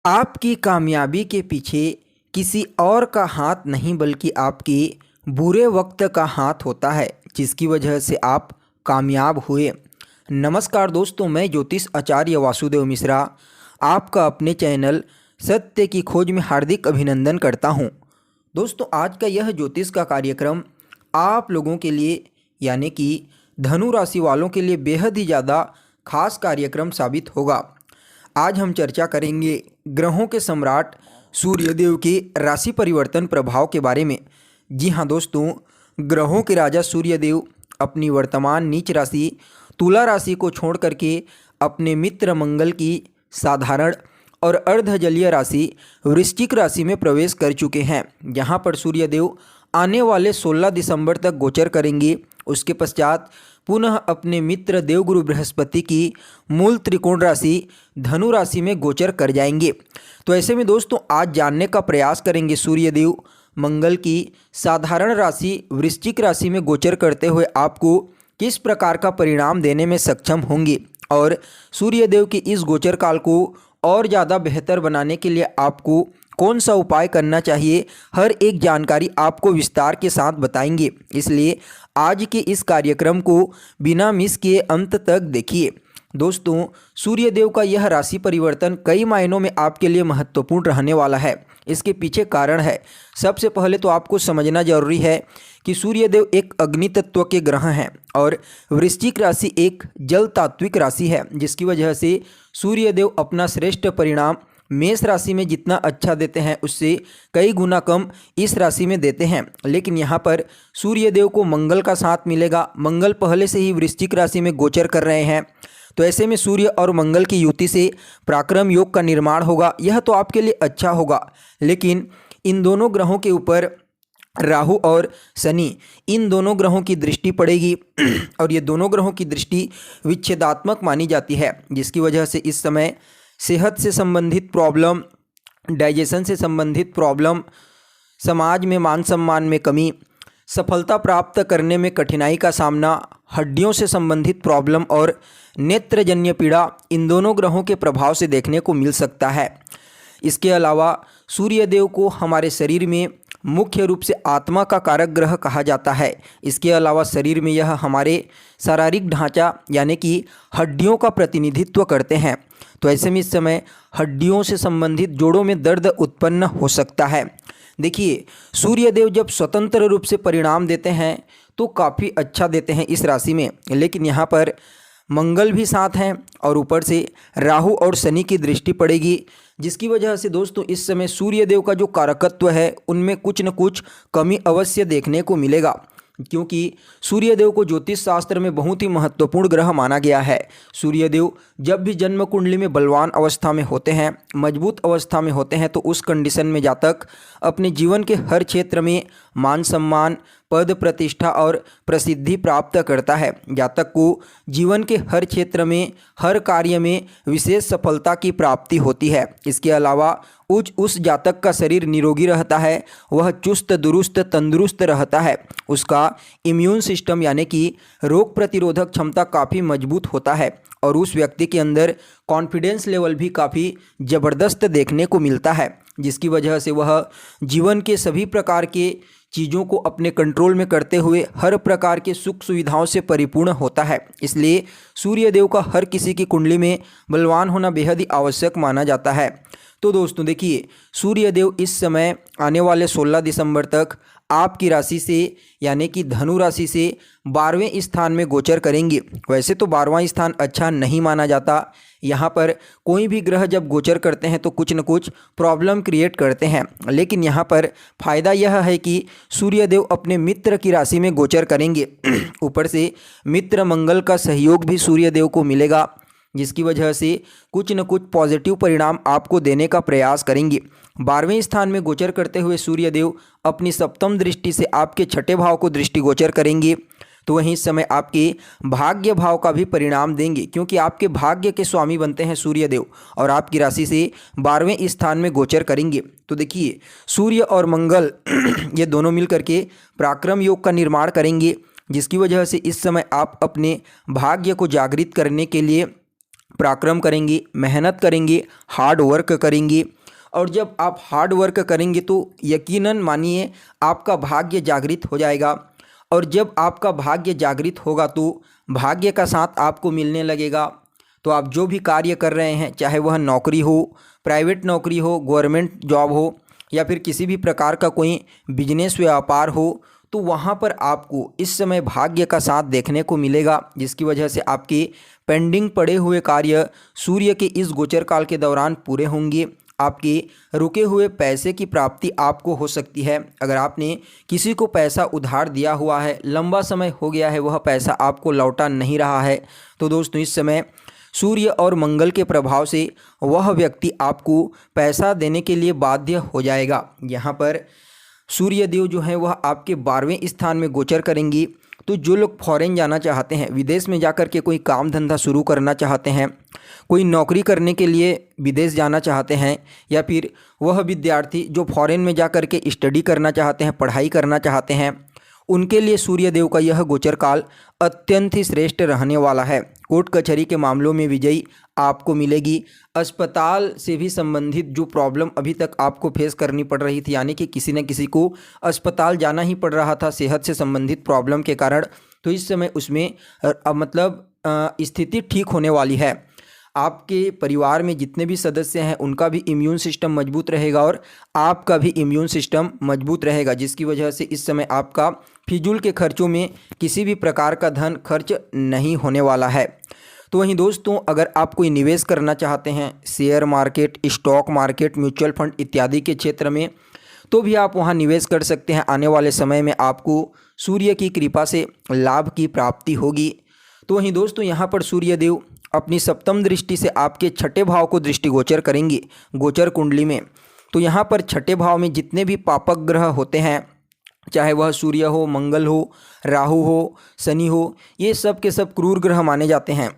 आपकी कामयाबी के पीछे किसी और का हाथ नहीं बल्कि आपके बुरे वक्त का हाथ होता है जिसकी वजह से आप कामयाब हुए। नमस्कार दोस्तों, मैं ज्योतिष आचार्य वासुदेव मिश्रा आपका अपने चैनल सत्य की खोज में हार्दिक अभिनंदन करता हूं। दोस्तों, आज का यह ज्योतिष का कार्यक्रम आप लोगों के लिए यानी कि धनु राशि वालों के लिए बेहद ही ज़्यादा खास कार्यक्रम साबित होगा। आज हम चर्चा करेंगे ग्रहों के सम्राट सूर्यदेव के राशि परिवर्तन प्रभाव के बारे में। जी हाँ दोस्तों, ग्रहों के राजा सूर्यदेव अपनी वर्तमान नीच राशि तुला राशि को छोड़ करके अपने मित्र मंगल की साधारण और अर्धजलीय राशि वृश्चिक राशि में प्रवेश कर चुके हैं, जहाँ पर सूर्यदेव आने वाले 16 दिसंबर तक गोचर करेंगे। उसके पश्चात पुनः अपने मित्र देवगुरु बृहस्पति की मूल त्रिकोण राशि धनु राशि में गोचर कर जाएंगे। तो ऐसे में दोस्तों, आज जानने का प्रयास करेंगे सूर्यदेव मंगल की साधारण राशि वृश्चिक राशि में गोचर करते हुए आपको किस प्रकार का परिणाम देने में सक्षम होंगे, और सूर्यदेव के इस गोचर काल को और ज़्यादा बेहतर बनाने के लिए आपको कौन सा उपाय करना चाहिए, हर एक जानकारी आपको विस्तार के साथ बताएंगे। इसलिए आज के इस कार्यक्रम को बिना मिस किए अंत तक देखिए। दोस्तों, सूर्यदेव का यह राशि परिवर्तन कई मायनों में आपके लिए महत्वपूर्ण रहने वाला है। इसके पीछे कारण है। सबसे पहले तो आपको समझना जरूरी है कि सूर्यदेव एक अग्नि तत्व के ग्रह हैं और वृश्चिक राशि एक जल तात्विक राशि है, जिसकी वजह से सूर्यदेव अपना श्रेष्ठ परिणाम मेष राशि में जितना अच्छा देते हैं उससे कई गुना कम इस राशि में देते हैं। लेकिन यहाँ पर सूर्यदेव को मंगल का साथ मिलेगा। मंगल पहले से ही वृश्चिक राशि में गोचर कर रहे हैं, तो ऐसे में सूर्य और मंगल की युति से पराक्रम योग का निर्माण होगा। यह तो आपके लिए अच्छा होगा, लेकिन इन दोनों ग्रहों के ऊपर राहु और शनि, इन दोनों ग्रहों की दृष्टि पड़ेगी और ये दोनों ग्रहों की दृष्टि विच्छेदात्मक मानी जाती है, जिसकी वजह से इस समय सेहत से संबंधित प्रॉब्लम, डाइजेशन से संबंधित प्रॉब्लम, समाज में मान सम्मान में कमी, सफलता प्राप्त करने में कठिनाई का सामना, हड्डियों से संबंधित प्रॉब्लम और नेत्रजन्य पीड़ा इन दोनों ग्रहों के प्रभाव से देखने को मिल सकता है। इसके अलावा सूर्यदेव को हमारे शरीर में मुख्य रूप से आत्मा का कारक ग्रह कहा जाता है। इसके अलावा शरीर में यह हमारे शारीरिक ढांचा यानी कि हड्डियों का प्रतिनिधित्व करते हैं। तो ऐसे में इस समय हड्डियों से संबंधित जोड़ों में दर्द उत्पन्न हो सकता है। देखिए, सूर्यदेव जब स्वतंत्र रूप से परिणाम देते हैं तो काफ़ी अच्छा देते हैं इस राशि में, लेकिन यहाँ पर मंगल भी साथ हैं और ऊपर से राहु और शनि की दृष्टि पड़ेगी, जिसकी वजह से दोस्तों इस समय सूर्यदेव का जो कारकत्व है उनमें कुछ न कुछ कमी अवश्य देखने को मिलेगा, क्योंकि सूर्यदेव को ज्योतिष शास्त्र में बहुत ही महत्वपूर्ण ग्रह माना गया है। सूर्यदेव जब भी जन्म कुंडली में बलवान अवस्था में होते हैं, मजबूत अवस्था में होते हैं, तो उस कंडीशन में जातक अपने जीवन के हर क्षेत्र में मान सम्मान, पद प्रतिष्ठा और प्रसिद्धि प्राप्त करता है। जातक को जीवन के हर क्षेत्र में, हर कार्य में विशेष सफलता की प्राप्ति होती है। इसके अलावा उस जातक का शरीर निरोगी रहता है, वह चुस्त दुरुस्त तंदुरुस्त रहता है। उसका इम्यून सिस्टम यानी कि रोग प्रतिरोधक क्षमता काफ़ी मजबूत होता है और उस व्यक्ति के अंदर कॉन्फिडेंस लेवल भी काफ़ी ज़बरदस्त देखने को मिलता है, जिसकी वजह से वह जीवन के सभी प्रकार के चीज़ों को अपने कंट्रोल में करते हुए हर प्रकार के सुख सुविधाओं से परिपूर्ण होता है। इसलिए सूर्यदेव का हर किसी की कुंडली में बलवान होना बेहद ही आवश्यक माना जाता है। तो दोस्तों देखिए, सूर्यदेव इस समय आने वाले 16 दिसंबर तक आपकी राशि से यानी कि धनु राशि से 12वें स्थान में गोचर करेंगे। वैसे तो 12वां स्थान अच्छा नहीं माना जाता। यहाँ पर कोई भी ग्रह जब गोचर करते हैं तो कुछ न कुछ प्रॉब्लम क्रिएट करते हैं, लेकिन यहाँ पर फ़ायदा यह है कि सूर्यदेव अपने मित्र की राशि में गोचर करेंगे। ऊपर से मित्र मंगल का सहयोग भी सूर्यदेव को मिलेगा, जिसकी वजह से कुछ न कुछ पॉजिटिव परिणाम आपको देने का प्रयास करेंगे। 12वें स्थान में गोचर करते हुए सूर्यदेव अपनी सप्तम दृष्टि से आपके छठे भाव को दृष्टिगोचर करेंगे, तो वहीं इस समय आपके भाग्य भाव का भी परिणाम देंगे, क्योंकि आपके भाग्य के स्वामी बनते हैं सूर्यदेव और आपकी राशि से 12वें स्थान में गोचर करेंगे। तो देखिए, सूर्य और मंगल ये दोनों मिल करके पराक्रम योग का निर्माण करेंगे, जिसकी वजह से इस समय आप अपने भाग्य को जागृत करने के लिए पराक्रम करेंगे, मेहनत करेंगे, हार्ड वर्क करेंगे। और जब आप हार्ड वर्क करेंगे तो यकीनन मानिए आपका भाग्य जागृत हो जाएगा। और जब आपका भाग्य जागृत होगा तो भाग्य का साथ आपको मिलने लगेगा। तो आप जो भी कार्य कर रहे हैं, चाहे वह नौकरी हो, प्राइवेट नौकरी हो, गवर्नमेंट जॉब हो, या फिर किसी भी प्रकार का कोई बिजनेस व्यापार हो, तो वहाँ पर आपको इस समय भाग्य का साथ देखने को मिलेगा, जिसकी वजह से आपके पेंडिंग पड़े हुए कार्य सूर्य के इस गोचर काल के दौरान पूरे होंगे। आपके रुके हुए पैसे की प्राप्ति आपको हो सकती है। अगर आपने किसी को पैसा उधार दिया हुआ है, लंबा समय हो गया है, वह पैसा आपको लौटा नहीं रहा है, तो दोस्तों इस समय सूर्य और मंगल के प्रभाव से वह व्यक्ति आपको पैसा देने के लिए बाध्य हो जाएगा। यहाँ पर सूर्य देव जो हैं वह आपके 12वें स्थान में गोचर करेंगी। तो जो लोग फॉरेन जाना चाहते हैं, विदेश में जाकर के कोई काम धंधा शुरू करना चाहते हैं, कोई नौकरी करने के लिए विदेश जाना चाहते हैं, या फिर वह विद्यार्थी जो फॉरेन में जाकर के स्टडी करना चाहते हैं, पढ़ाई करना चाहते हैं, उनके लिए सूर्य देव का यह गोचर काल अत्यंत ही श्रेष्ठ रहने वाला है। कोर्ट कचहरी के मामलों में विजयी आपको मिलेगी। अस्पताल से भी संबंधित जो प्रॉब्लम अभी तक आपको फेस करनी पड़ रही थी, यानी कि किसी न किसी को अस्पताल जाना ही पड़ रहा था सेहत से संबंधित प्रॉब्लम के कारण, तो इस समय उसमें स्थिति ठीक होने वाली है। आपके परिवार में जितने भी सदस्य हैं उनका भी इम्यून सिस्टम मजबूत रहेगा और आपका भी इम्यून सिस्टम मजबूत रहेगा, जिसकी वजह से इस समय आपका फिजूल के खर्चों में किसी भी प्रकार का धन खर्च नहीं होने वाला है। तो वहीं दोस्तों, अगर आप कोई निवेश करना चाहते हैं share market, stock market, mutual fund इत्यादि के क्षेत्र में, तो भी आप वहां निवेश कर सकते हैं। आने वाले समय में आपको सूर्य की कृपा से लाभ की प्राप्ति होगी। तो वहीं दोस्तों, यहाँ पर सूर्य देव अपनी सप्तम दृष्टि से आपके छठे भाव को दृष्टिगोचर करेंगे गोचर कुंडली में। तो यहाँ पर छठे भाव में जितने भी पापक ग्रह होते हैं, चाहे वह सूर्य हो, मंगल हो, राहु हो, शनि हो, ये सब के सब क्रूर ग्रह माने जाते हैं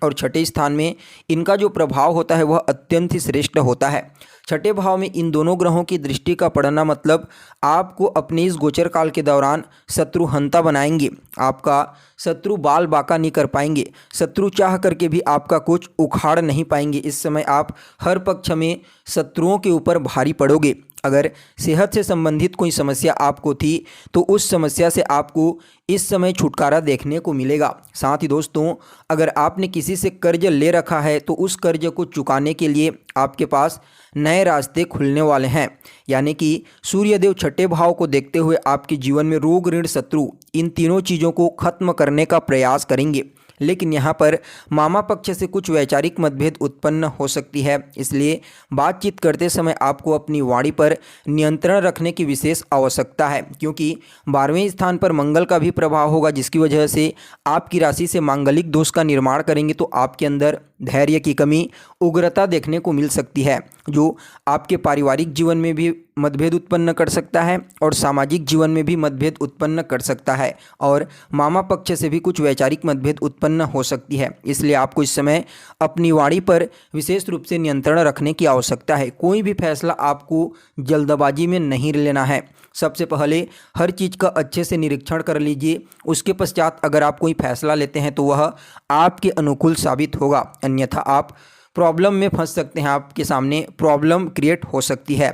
और छठे स्थान में इनका जो प्रभाव होता है वह अत्यंत ही श्रेष्ठ होता है। छठे भाव में इन दोनों ग्रहों की दृष्टि का पड़ना मतलब आपको अपने इस गोचर काल के दौरान शत्रु हंता बनाएंगे। आपका शत्रु बाल बाका नहीं कर पाएंगे, शत्रु चाह करके भी आपका कुछ उखाड़ नहीं पाएंगे। इस समय आप हर पक्ष में शत्रुओं के ऊपर भारी पड़ोगे। अगर सेहत से संबंधित कोई समस्या आपको थी तो उस समस्या से आपको इस समय छुटकारा देखने को मिलेगा। साथ ही दोस्तों, अगर आपने किसी से कर्ज ले रखा है तो उस कर्ज को चुकाने के लिए आपके पास नए रास्ते खुलने वाले हैं। यानी कि सूर्यदेव छठे भाव को देखते हुए आपके जीवन में रोग, ऋण, शत्रु, इन तीनों चीज़ों को खत्म करने का प्रयास करेंगे। लेकिन यहाँ पर मामा पक्ष से कुछ वैचारिक मतभेद उत्पन्न हो सकती है, इसलिए बातचीत करते समय आपको अपनी वाणी पर नियंत्रण रखने की विशेष आवश्यकता है, क्योंकि 12वें स्थान पर मंगल का भी प्रभाव होगा, जिसकी वजह से आपकी राशि से मांगलिक दोष का निर्माण करेंगे। तो आपके अंदर धैर्य की कमी, उग्रता देखने को मिल सकती है, जो आपके पारिवारिक जीवन में भी मतभेद उत्पन्न कर सकता है और सामाजिक जीवन में भी मतभेद उत्पन्न कर सकता है, और मामा पक्ष से भी कुछ वैचारिक मतभेद उत्पन्न हो सकती है। इसलिए आपको इस समय अपनी वाणी पर विशेष रूप से नियंत्रण रखने की आवश्यकता है। कोई भी फैसला आपको जल्दबाजी में नहीं लेना है। सबसे पहले हर चीज़ का अच्छे से निरीक्षण कर लीजिए, उसके पश्चात अगर आप कोई फैसला लेते हैं तो वह आपके अनुकूल साबित होगा, अन्यथा आप प्रॉब्लम में फंस सकते हैं, आपके सामने प्रॉब्लम क्रिएट हो सकती है।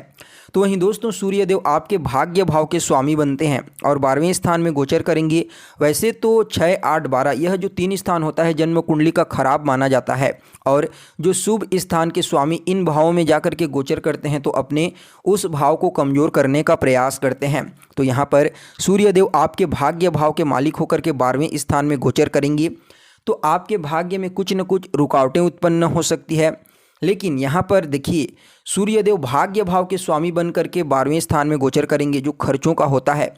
तो वहीं दोस्तों, सूर्यदेव आपके भाग्य भाव के स्वामी बनते हैं और 12वें स्थान में गोचर करेंगे। वैसे तो 6, 8, 12 यह जो 3 स्थान होता है जन्म कुंडली का खराब माना जाता है, और जो शुभ स्थान के स्वामी इन भावों में जाकर के गोचर करते हैं तो अपने उस भाव को कमज़ोर करने का प्रयास करते हैं। तो यहाँ पर सूर्यदेव आपके भाग्य भाव के मालिक होकर के 12वें स्थान में गोचर करेंगे, तो आपके भाग्य में कुछ न कुछ रुकावटें उत्पन्न हो सकती है। लेकिन यहाँ पर देखिए, सूर्यदेव भाग्य भाव के स्वामी बन करके 12वें स्थान में गोचर करेंगे, जो खर्चों का होता है।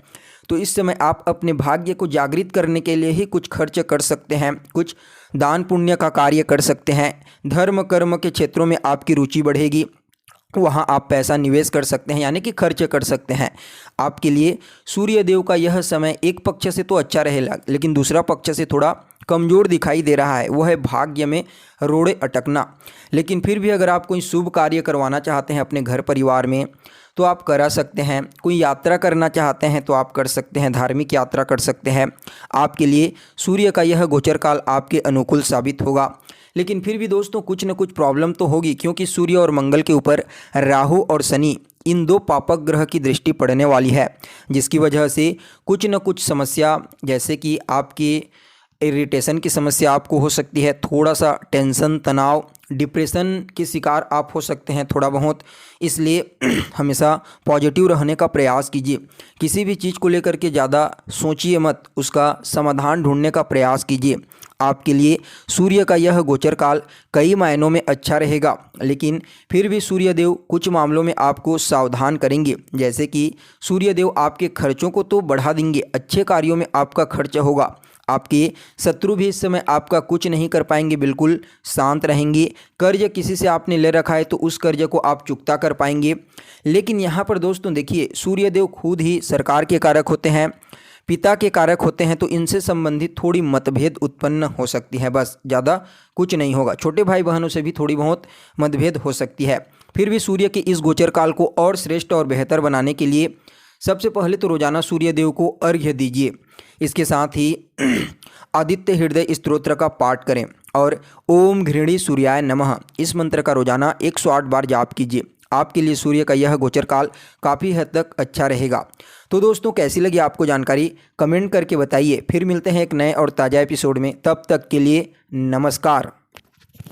तो इस समय आप अपने भाग्य को जागृत करने के लिए ही कुछ खर्च कर सकते हैं, कुछ दान पुण्य का कार्य कर सकते हैं। धर्म कर्म के क्षेत्रों में आपकी रुचि बढ़ेगी, वहाँ आप पैसा निवेश कर सकते हैं, यानी कि खर्च कर सकते हैं। आपके लिए सूर्यदेव का यह समय एक पक्ष से तो अच्छा रहेगा, लेकिन दूसरा पक्ष से थोड़ा कमज़ोर दिखाई दे रहा है, वह है भाग्य में रोड़े अटकना। लेकिन फिर भी अगर आप कोई शुभ कार्य करवाना चाहते हैं अपने घर परिवार में तो आप करा सकते हैं। कोई यात्रा करना चाहते हैं तो आप कर सकते हैं, धार्मिक यात्रा कर सकते हैं। आपके लिए सूर्य का यह गोचर काल आपके अनुकूल साबित होगा। लेकिन फिर भी दोस्तों कुछ न कुछ प्रॉब्लम तो होगी, क्योंकि सूर्य और मंगल के ऊपर राहु और शनि इन दो पापक ग्रह की दृष्टि पड़ने वाली है, जिसकी वजह से कुछ न कुछ समस्या, जैसे कि आपकी इरिटेशन की समस्या आपको हो सकती है, थोड़ा सा टेंशन, तनाव, डिप्रेशन के शिकार आप हो सकते हैं थोड़ा बहुत। इसलिए हमेशा पॉजिटिव रहने का प्रयास कीजिए। किसी भी चीज़ को लेकर के ज़्यादा सोचिए मत, उसका समाधान ढूंढने का प्रयास कीजिए। आपके लिए सूर्य का यह गोचर काल कई मायनों में अच्छा रहेगा, लेकिन फिर भी सूर्यदेव कुछ मामलों में आपको सावधान करेंगे। जैसे कि सूर्यदेव आपके खर्चों को तो बढ़ा देंगे, अच्छे कार्यों में आपका खर्च होगा। आपके शत्रु भी इस समय आपका कुछ नहीं कर पाएंगे, बिल्कुल शांत रहेंगे। कर्ज किसी से आपने ले रखा है तो उस कर्ज को आप चुकता कर पाएंगे। लेकिन यहाँ पर दोस्तों देखिए, सूर्यदेव खुद ही सरकार के कारक होते हैं, पिता के कारक होते हैं, तो इनसे संबंधित थोड़ी मतभेद उत्पन्न हो सकती है, बस ज़्यादा कुछ नहीं होगा। छोटे भाई बहनों से भी थोड़ी बहुत मतभेद हो सकती है। फिर भी सूर्य के इस गोचर काल को और श्रेष्ठ और बेहतर बनाने के लिए सबसे पहले तो रोजाना सूर्य देव को अर्घ्य दीजिए। इसके साथ ही आदित्य हृदय स्तोत्र का पाठ करें और ओम घृणी सूर्याय नमः इस मंत्र का रोजाना 108 बार जाप कीजिए। आपके लिए सूर्य का यह गोचर काल काफ़ी हद तक अच्छा रहेगा। तो दोस्तों कैसी लगी आपको जानकारी, कमेंट करके बताइए। फिर मिलते हैं एक नए और ताज़ा एपिसोड में, तब तक के लिए नमस्कार।